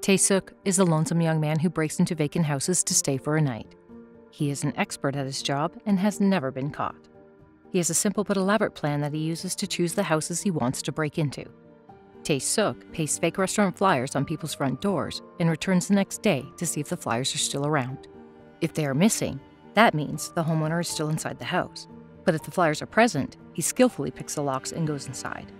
Tae-suk is a lonesome young man who breaks into vacant houses to stay for a night. He is an expert at his job and has never been caught. He has a simple but elaborate plan that he uses to choose the houses he wants to break into. Tae-suk pastes fake restaurant flyers on people's front doors and returns the next day to see if the flyers are still around. If they are missing, that means the homeowner is still inside the house. But if the flyers are present, he skillfully picks the locks and goes inside.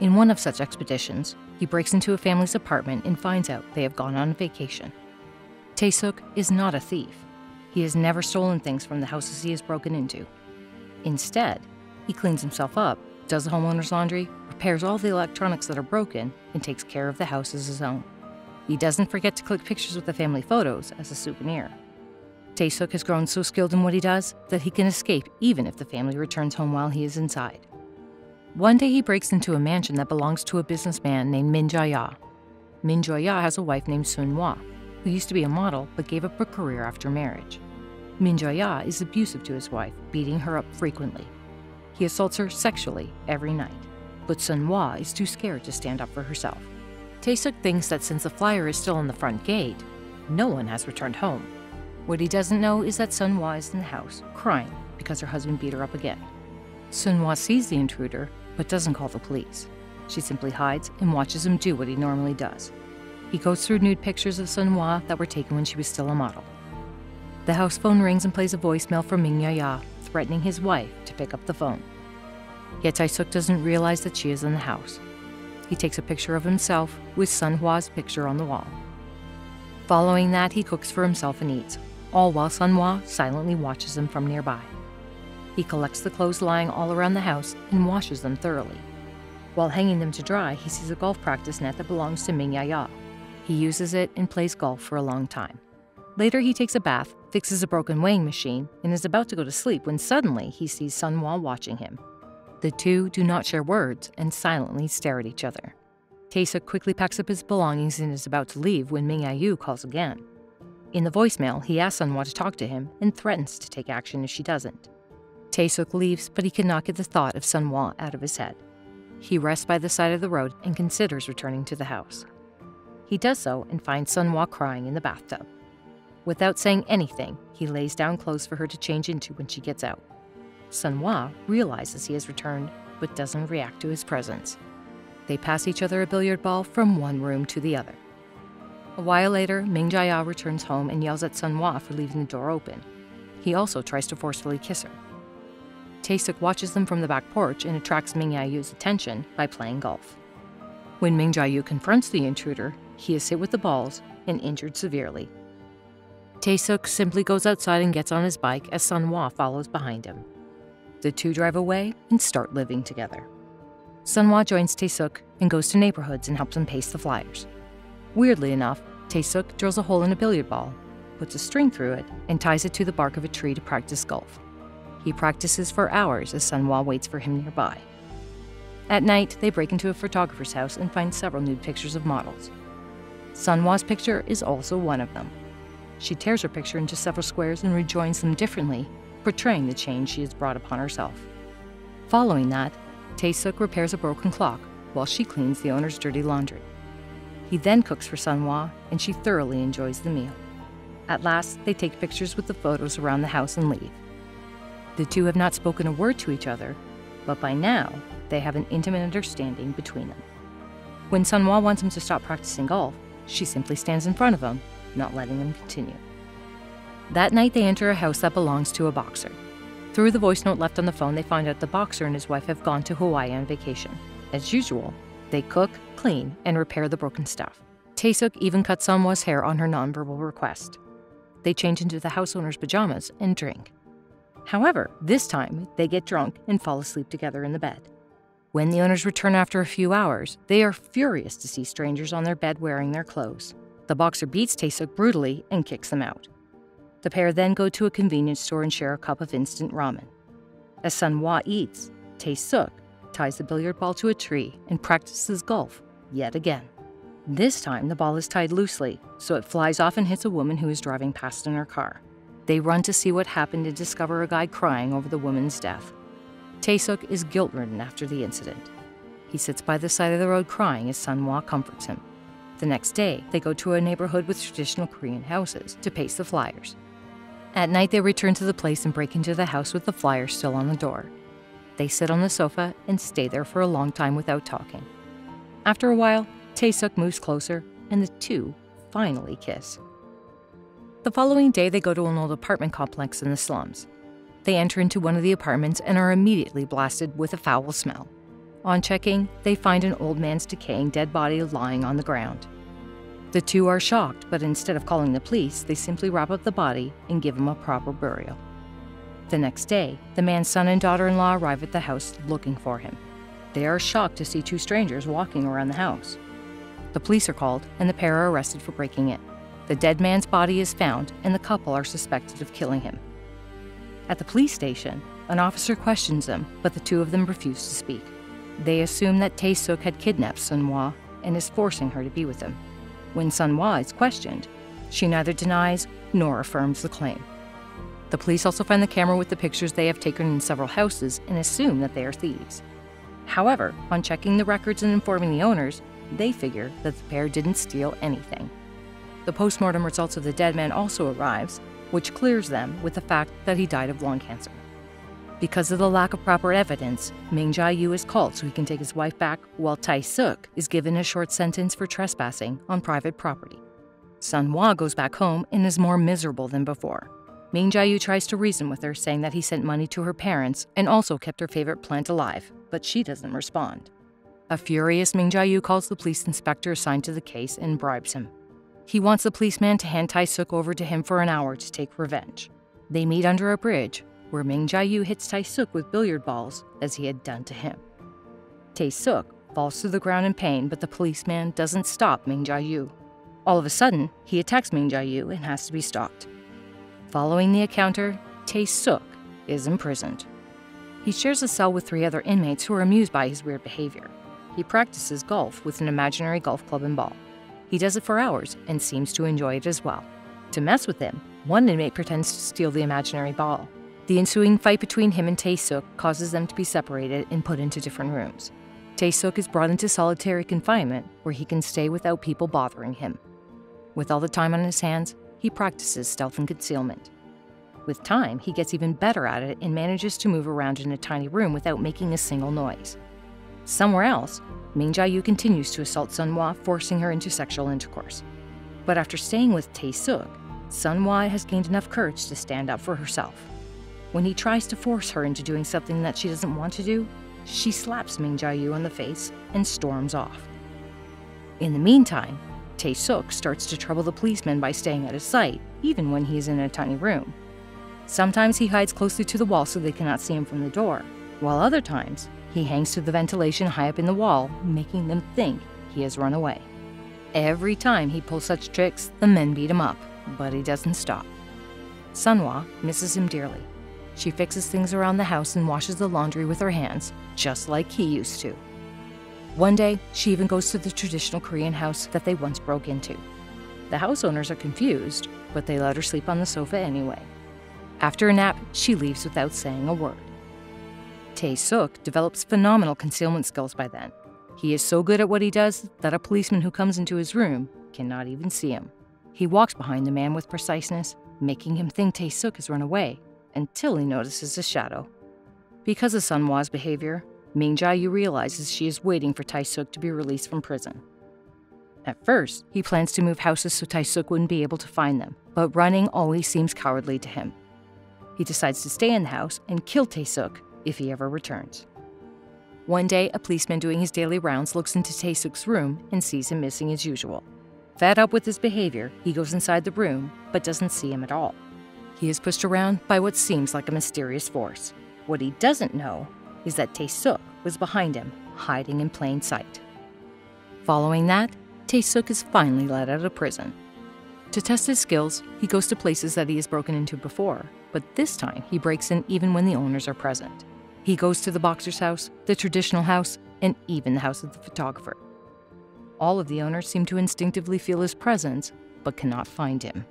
In one of such expeditions, he breaks into a family's apartment and finds out they have gone on vacation. Tae-suk is not a thief. He has never stolen things from the houses he has broken into. Instead, he cleans himself up, does the homeowner's laundry, repairs all the electronics that are broken, and takes care of the house as his own. He doesn't forget to click pictures with the family photos as a souvenir. Tae-suk has grown so skilled in what he does that he can escape even if the family returns home while he is inside. One day he breaks into a mansion that belongs to a businessman named Min Ja-ya. Min Ja-ya has a wife named Sun-hwa, who used to be a model but gave up her career after marriage. Min Ja-ya is abusive to his wife, beating her up frequently. He assaults her sexually every night, but Sun-hwa is too scared to stand up for herself. Tae-suk thinks that since the flyer is still on the front gate, no one has returned home. What he doesn't know is that Sun-hwa is in the house, crying because her husband beat her up again. Sun-hwa sees the intruder, but doesn't call the police. She simply hides and watches him do what he normally does. He goes through nude pictures of Sun-hwa that were taken when she was still a model. The house phone rings and plays a voicemail from Min Ja-ya, threatening his wife to pick up the phone. Yet Tae-suk doesn't realize that she is in the house. He takes a picture of himself with Sun-hwa's picture on the wall. Following that, he cooks for himself and eats, all while Sun-hwa silently watches him from nearby. He collects the clothes lying all around the house and washes them thoroughly. While hanging them to dry, he sees a golf practice net that belongs to Min Ja-ya. He uses it and plays golf for a long time. Later, he takes a bath, fixes a broken weighing machine, and is about to go to sleep when suddenly he sees Sun-hwa watching him. The two do not share words and silently stare at each other. Tae-suk quickly packs up his belongings and is about to leave when Min Ja-yu calls again. In the voicemail, he asks Sun-hwa to talk to him and threatens to take action if she doesn't. Tae-suk leaves, but he cannot get the thought of Sun-hwa out of his head. He rests by the side of the road and considers returning to the house. He does so and finds Sun-hwa crying in the bathtub. Without saying anything, he lays down clothes for her to change into when she gets out. Sun-hwa realizes he has returned, but doesn't react to his presence. They pass each other a billiard ball from one room to the other. A while later, Min Ja-ya returns home and yells at Sun-hwa for leaving the door open. He also tries to forcefully kiss her. Tae-suk watches them from the back porch and attracts Min Ja-yu's attention by playing golf. When Min Ja-yu confronts the intruder, he is hit with the balls and injured severely. Tae-suk simply goes outside and gets on his bike as Sun-hwa follows behind him. The two drive away and start living together. Sun-hwa joins Tae-suk and goes to neighborhoods and helps him paste the flyers. Weirdly enough, Tae-suk drills a hole in a billiard ball, puts a string through it, and ties it to the bark of a tree to practice golf. He practices for hours as Sun-hwa waits for him nearby. At night, they break into a photographer's house and find several nude pictures of models. Sun-hwa's picture is also one of them. She tears her picture into several squares and rejoins them differently, portraying the change she has brought upon herself. Following that, Tae-suk repairs a broken clock while she cleans the owner's dirty laundry. He then cooks for Sun-hwa, and she thoroughly enjoys the meal. At last, they take pictures with the photos around the house and leave. The two have not spoken a word to each other, but by now, they have an intimate understanding between them. When Sun-hwa wants him to stop practicing golf, she simply stands in front of him, not letting him continue. That night, they enter a house that belongs to a boxer. Through the voice note left on the phone, they find out the boxer and his wife have gone to Hawaii on vacation. As usual, they cook, clean, and repair the broken stuff. Tae-suk even cuts Sun-hwa's hair on her nonverbal request. They change into the house owner's pajamas and drink. However, this time, they get drunk and fall asleep together in the bed. When the owners return after a few hours, they are furious to see strangers on their bed wearing their clothes. The boxer beats Tae-suk brutally and kicks them out. The pair then go to a convenience store and share a cup of instant ramen. As Sun-hwa eats, Tae-suk ties the billiard ball to a tree and practices golf yet again. This time, the ball is tied loosely, so it flies off and hits a woman who is driving past in her car. They run to see what happened and discover a guy crying over the woman's death. Tae-suk is guilt-ridden after the incident. He sits by the side of the road crying as Sun-hwa comforts him. The next day, they go to a neighborhood with traditional Korean houses to paste the flyers. At night, they return to the place and break into the house with the flyers still on the door. They sit on the sofa and stay there for a long time without talking. After a while, Tae-suk moves closer, and the two finally kiss. The following day, they go to an old apartment complex in the slums. They enter into one of the apartments and are immediately blasted with a foul smell. On checking, they find an old man's decaying dead body lying on the ground. The two are shocked, but instead of calling the police, they simply wrap up the body and give him a proper burial. The next day, the man's son and daughter-in-law arrive at the house looking for him. They are shocked to see two strangers walking around the house. The police are called, and the pair are arrested for breaking in. The dead man's body is found, and the couple are suspected of killing him. At the police station, an officer questions them, but the two of them refuse to speak. They assume that Tae-suk had kidnapped Sun-hwa and is forcing her to be with him. When Sun-hwa is questioned, she neither denies nor affirms the claim. The police also find the camera with the pictures they have taken in several houses and assume that they are thieves. However, on checking the records and informing the owners, they figure that the pair didn't steal anything. The post-mortem results of the dead man also arrives, which clears them with the fact that he died of lung cancer. Because of the lack of proper evidence, Min Jae-yu is called so he can take his wife back, while Tae-suk is given a short sentence for trespassing on private property. Sun-hwa goes back home and is more miserable than before. Min Jae-yu tries to reason with her, saying that he sent money to her parents and also kept her favorite plant alive, but she doesn't respond. A furious Min Jae-yu calls the police inspector assigned to the case and bribes him. He wants the policeman to hand Tae-suk over to him for an hour to take revenge. They meet under a bridge, where Min Jae-yu hits Tae-suk with billiard balls as he had done to him. Tae-suk falls to the ground in pain, but the policeman doesn't stop Min Jae-yu. All of a sudden, he attacks Min Jae-yu and has to be stopped. Following the encounter, Tae-suk is imprisoned. He shares a cell with 3 other inmates who are amused by his weird behavior. He practices golf with an imaginary golf club and ball. He does it for hours and seems to enjoy it as well. To mess with him, one inmate pretends to steal the imaginary ball. The ensuing fight between him and Tae-suk causes them to be separated and put into different rooms. Tae-suk is brought into solitary confinement, where he can stay without people bothering him. With all the time on his hands, he practices stealth and concealment. With time, he gets even better at it and manages to move around in a tiny room without making a single noise. Somewhere else, Min Jae-yu continues to assault Sun-hwa, forcing her into sexual intercourse. But after staying with Tae-suk, Sun-hwa has gained enough courage to stand up for herself. When he tries to force her into doing something that she doesn't want to do, she slaps Min Jae-yu on the face and storms off. In the meantime, Tae-suk starts to trouble the policeman by staying at his sight, even when he is in a tiny room. Sometimes he hides closely to the wall so they cannot see him from the door, while other times, he hangs to the ventilation high up in the wall, making them think he has run away. Every time he pulls such tricks, the men beat him up, but he doesn't stop. Sun-hwa misses him dearly. She fixes things around the house and washes the laundry with her hands, just like he used to. One day, she even goes to the traditional Korean house that they once broke into. The house owners are confused, but they let her sleep on the sofa anyway. After a nap, she leaves without saying a word. Tae-suk develops phenomenal concealment skills by then. He is so good at what he does that a policeman who comes into his room cannot even see him. He walks behind the man with preciseness, making him think Tae-suk has run away, until he notices his shadow. Because of Sun-hwa's behavior, Min Jae-yu realizes she is waiting for Tae-suk to be released from prison. At first, he plans to move houses so Tae-suk wouldn't be able to find them, but running always seems cowardly to him. He decides to stay in the house and kill Tae-suk if he ever returns. One day, a policeman doing his daily rounds looks into Tae-suk's room and sees him missing as usual. Fed up with his behavior, he goes inside the room, but doesn't see him at all. He is pushed around by what seems like a mysterious force. What he doesn't know is that Tae-suk was behind him, hiding in plain sight. Following that, Tae-suk is finally let out of prison. To test his skills, he goes to places that he has broken into before, but this time he breaks in even when the owners are present. He goes to the boxer's house, the traditional house, and even the house of the photographer. All of the owners seem to instinctively feel his presence, but cannot find him.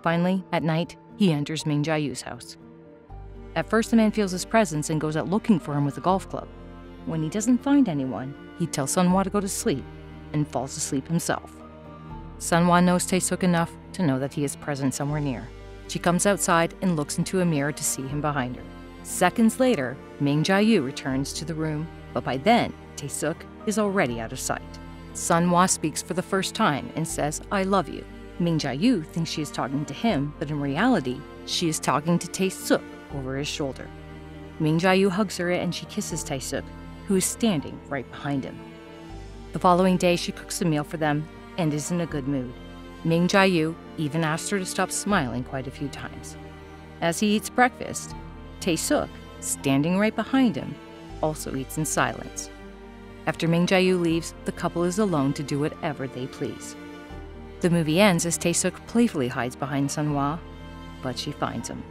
Finally, at night, he enters Min Jae-yu's house. At first, the man feels his presence and goes out looking for him with a golf club. When he doesn't find anyone, he tells Sun-hwa to go to sleep and falls asleep himself. Sunhwa knows Tae-suk enough to know that he is present somewhere near. She comes outside and looks into a mirror to see him behind her. Seconds later, Ming Jae-yu returns to the room, but by then, Tae-suk is already out of sight. Sunhwa speaks for the first time and says, "I love you." Ming Jae-yu thinks she is talking to him, but in reality, she is talking to Tae-suk over his shoulder. Ming Jae-yu hugs her and she kisses Tae-suk, who is standing right behind him. The following day, she cooks a meal for them and is in a good mood. Ming Jae-yu even asked her to stop smiling quite a few times. As he eats breakfast, Tae-suk, standing right behind him, also eats in silence. After Ming Jae-yu leaves, the couple is alone to do whatever they please. The movie ends as Tae-suk playfully hides behind Sunhwa, but she finds him.